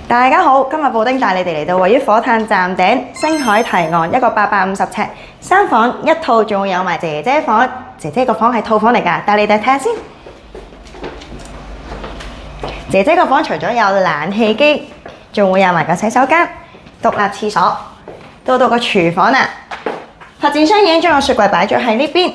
大家好，今日布丁帶你哋嚟到位於火炭站頂星海提岸一個850尺3房一套，仲會有埋姐姐房。姐姐個房係套房嚟㗎，帶你哋睇下先。姐姐個房除咗有冷氣機，仲會有埋個洗手間、獨立廁所。到個廚房啦，發展商已經將個雪櫃擺咗喺呢邊，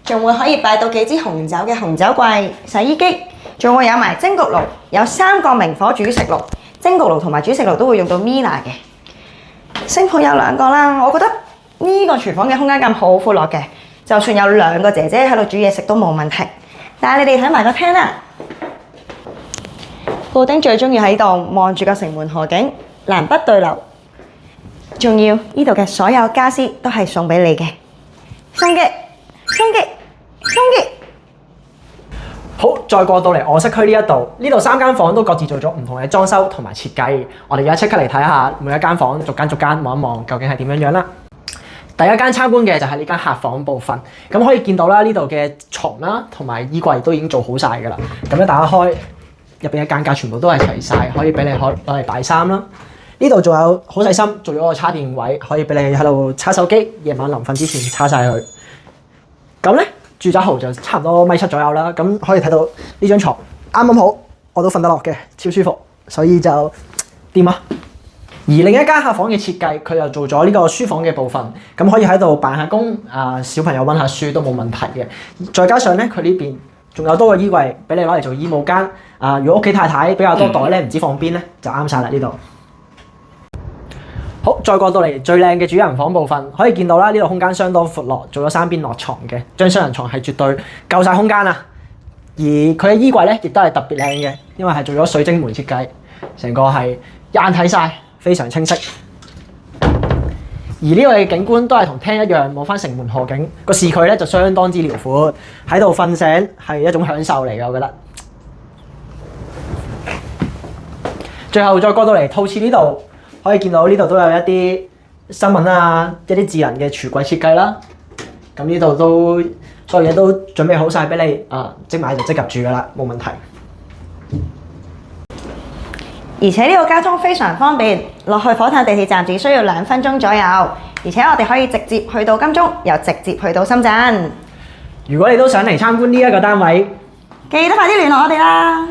仲會可以擺到幾支紅酒嘅紅酒櫃、洗衣機，仲會有埋蒸焗爐，有3個明火煮食爐。蒸焗爐同埋煮食爐都會用到 Miele 嘅。星盆有2個啦，我覺得呢個廚房嘅空間感好闊落嘅，就算有2個姐姐喺度煮嘢食都冇問題。但係你哋睇埋個廳啦，布丁最中意喺度望住個城門河景，南北對流。仲要呢度嘅所有家私都係送俾你嘅，送嘅。好，再過到嚟臥室區呢一度，呢度3間房都各自做咗唔同嘅裝修同埋設計。我哋而家即刻嚟睇下每一間房，逐間望一望究竟係點樣啦。第一間參觀嘅就係呢間客房部分，咁可以見到啦，呢度嘅床啦同埋衣櫃都已經做好晒㗎啦。咁一打開，入邊嘅間隔全部都係齊晒，可以俾你攞嚟擺衫啦。呢度仲有好細心做咗個插電位，可以俾你喺度叉手機，夜晚臨瞓之前叉晒佢。咁咧，住宅豪就差唔多1.7米左右啦。咁可以睇到呢張床啱啱好，我都瞓得落嘅，超舒服，所以就掂啊！而另一間客房嘅設計，佢又做咗呢個書房嘅部分，咁可以喺度辦下工小朋友溫下書都冇問題嘅。再加上咧，佢呢邊仲有多個衣櫃俾你攞嚟做衣帽間。如果屋企太太比較多袋咧，唔知放邊咧，就啱晒啦呢度。好，再過到嚟最靚嘅主人房部分，可以見到啦，呢度空間相當闊落，做咗3邊落床嘅，張雙人床係絕對夠晒空間啊！而佢嘅衣櫃咧，亦都係特別靚嘅，因為係做咗水晶門設計，成個係一眼睇晒，非常清晰。而呢個嘅景觀都係同廳一樣，望翻城門河景，個視距咧就相當之遼闊，喺度瞓醒係一種享受嚟嘅，我覺得。最後再過到嚟套廁呢度。可以見到呢度都有一啲新聞一啲智能嘅櫥櫃設計啦。咁呢度都所有嘢都準備好晒俾你即買就即入住噶啦，冇問題。而且呢個交通非常方便，落去火炭地鐵站只需要2分鐘左右。而且我哋可以直接去到金鐘，又直接去到深圳。如果你都想嚟參觀呢一個單位，記得快啲聯絡我哋啦！